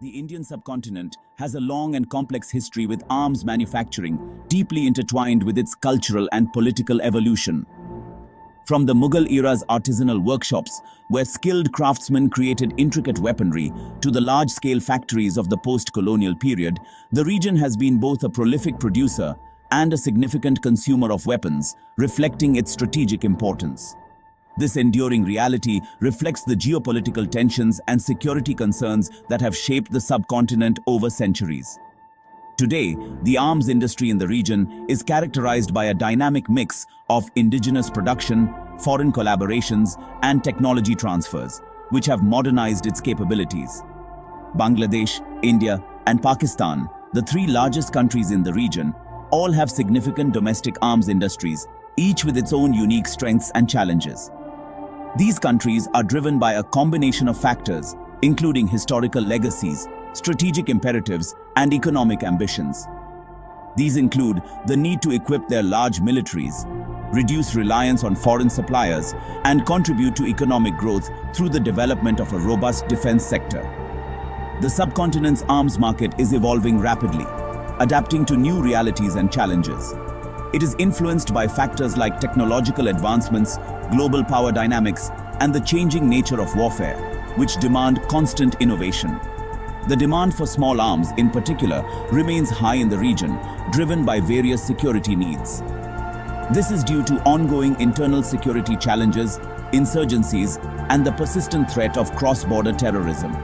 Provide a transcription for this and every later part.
The Indian subcontinent has a long and complex history with arms manufacturing deeply intertwined with its cultural and political evolution. From the Mughal era's artisanal workshops, where skilled craftsmen created intricate weaponry, to the large-scale factories of the post-colonial period, the region has been both a prolific producer and a significant consumer of weapons, reflecting its strategic importance. This enduring reality reflects the geopolitical tensions and security concerns that have shaped the subcontinent over centuries. Today, the arms industry in the region is characterized by a dynamic mix of indigenous production, foreign collaborations, and technology transfers, which have modernized its capabilities. Bangladesh, India, and Pakistan, the three largest countries in the region, all have significant domestic arms industries, each with its own unique strengths and challenges. These countries are driven by a combination of factors, including historical legacies, strategic imperatives, and economic ambitions. These include the need to equip their large militaries, reduce reliance on foreign suppliers, and contribute to economic growth through the development of a robust defense sector. The subcontinent's arms market is evolving rapidly, adapting to new realities and challenges. It is influenced by factors like technological advancements, global power dynamics, and the changing nature of warfare, which demand constant innovation. The demand for small arms, in particular, remains high in the region, driven by various security needs. This is due to ongoing internal security challenges, insurgencies, and the persistent threat of cross-border terrorism.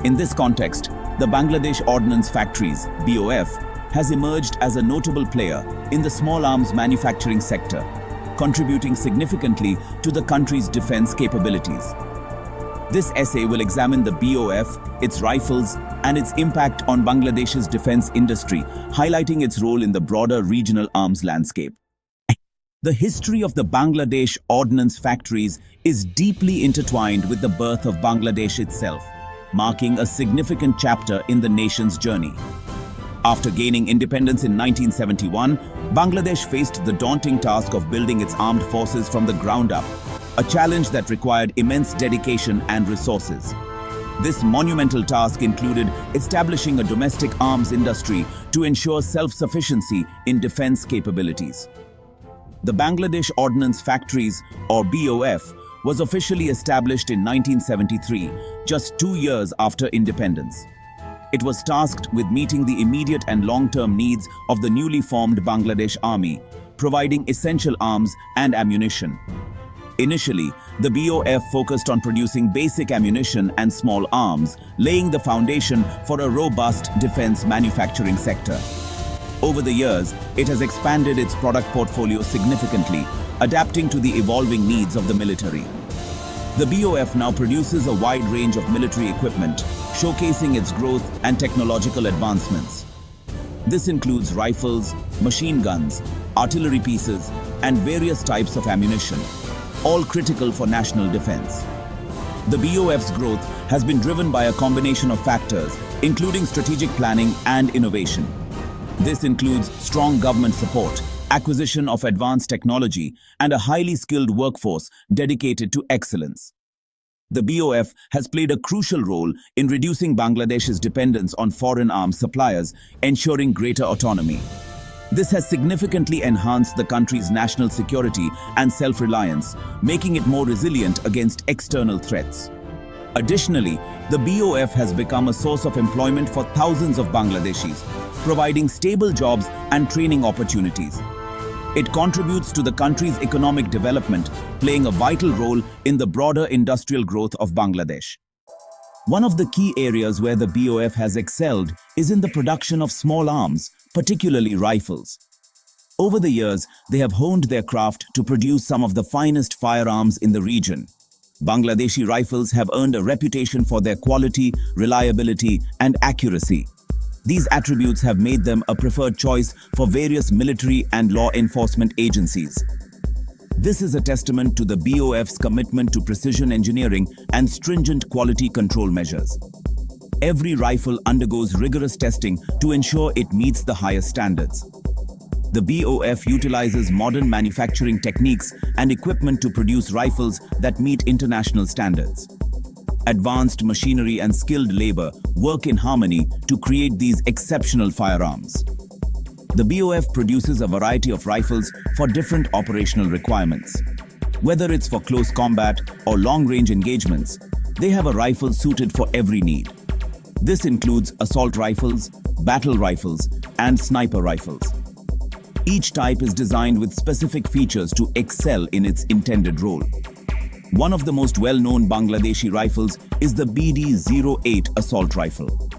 In this context, the Bangladesh Ordnance Factories, BOF, has emerged as a notable player in the small arms manufacturing sector, contributing significantly to the country's defense capabilities. This essay will examine the BOF, its rifles, and its impact on Bangladesh's defense industry, highlighting its role in the broader regional arms landscape. The history of the Bangladesh Ordnance Factories is deeply intertwined with the birth of Bangladesh itself, marking a significant chapter in the nation's journey. After gaining independence in 1971, Bangladesh faced the daunting task of building its armed forces from the ground up, a challenge that required immense dedication and resources. This monumental task included establishing a domestic arms industry to ensure self-sufficiency in defense capabilities. The Bangladesh Ordnance Factories, or BOF, was officially established in 1973, just 2 years after independence. It was tasked with meeting the immediate and long-term needs of the newly formed Bangladesh Army, providing essential arms and ammunition. Initially, the BOF focused on producing basic ammunition and small arms, laying the foundation for a robust defense manufacturing sector. Over the years, it has expanded its product portfolio significantly, adapting to the evolving needs of the military. The BOF now produces a wide range of military equipment, showcasing its growth and technological advancements. This includes rifles, machine guns, artillery pieces, and various types of ammunition, all critical for national defense. The BOF's growth has been driven by a combination of factors, including strategic planning and innovation. This includes strong government support, acquisition of advanced technology, and a highly skilled workforce dedicated to excellence. The BOF has played a crucial role in reducing Bangladesh's dependence on foreign arms suppliers, ensuring greater autonomy. This has significantly enhanced the country's national security and self-reliance, making it more resilient against external threats. Additionally, the BOF has become a source of employment for thousands of Bangladeshis, providing stable jobs and training opportunities. It contributes to the country's economic development, playing a vital role in the broader industrial growth of Bangladesh. One of the key areas where the BOF has excelled is in the production of small arms, particularly rifles. Over the years, they have honed their craft to produce some of the finest firearms in the region. Bangladeshi rifles have earned a reputation for their quality, reliability, and accuracy. These attributes have made them a preferred choice for various military and law enforcement agencies. This is a testament to the BOF's commitment to precision engineering and stringent quality control measures. Every rifle undergoes rigorous testing to ensure it meets the highest standards. The BOF utilizes modern manufacturing techniques and equipment to produce rifles that meet international standards. Advanced machinery and skilled labor work in harmony to create these exceptional firearms. The BOF produces a variety of rifles for different operational requirements. Whether it's for close combat or long-range engagements, they have a rifle suited for every need. This includes assault rifles, battle rifles, and sniper rifles. Each type is designed with specific features to excel in its intended role. One of the most well-known Bangladeshi rifles is the BD-08 assault rifle.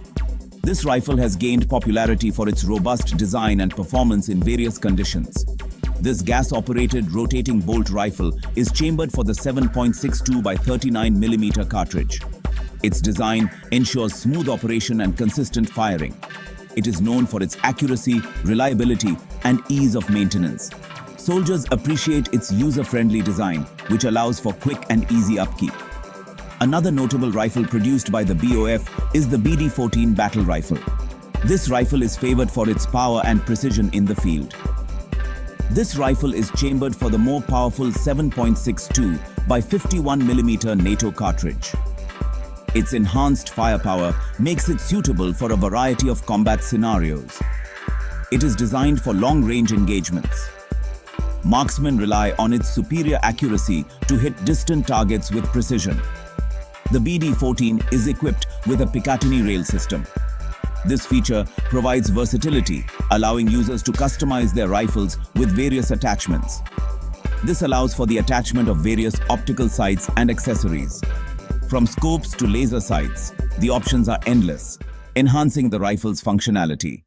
This rifle has gained popularity for its robust design and performance in various conditions. This gas-operated rotating bolt rifle is chambered for the 7.62 by 39 mm cartridge. Its design ensures smooth operation and consistent firing. It is known for its accuracy, reliability, and ease of maintenance. Soldiers appreciate its user-friendly design, which allows for quick and easy upkeep. Another notable rifle produced by the BOF is the BD-14 battle rifle. This rifle is favored for its power and precision in the field. This rifle is chambered for the more powerful 7.62 by 51 mm NATO cartridge. Its enhanced firepower makes it suitable for a variety of combat scenarios. It is designed for long-range engagements. Marksmen rely on its superior accuracy to hit distant targets with precision. The BD-14 is equipped with a Picatinny rail system. This feature provides versatility, allowing users to customize their rifles with various attachments. This allows for the attachment of various optical sights and accessories. From scopes to laser sights, the options are endless, enhancing the rifle's functionality.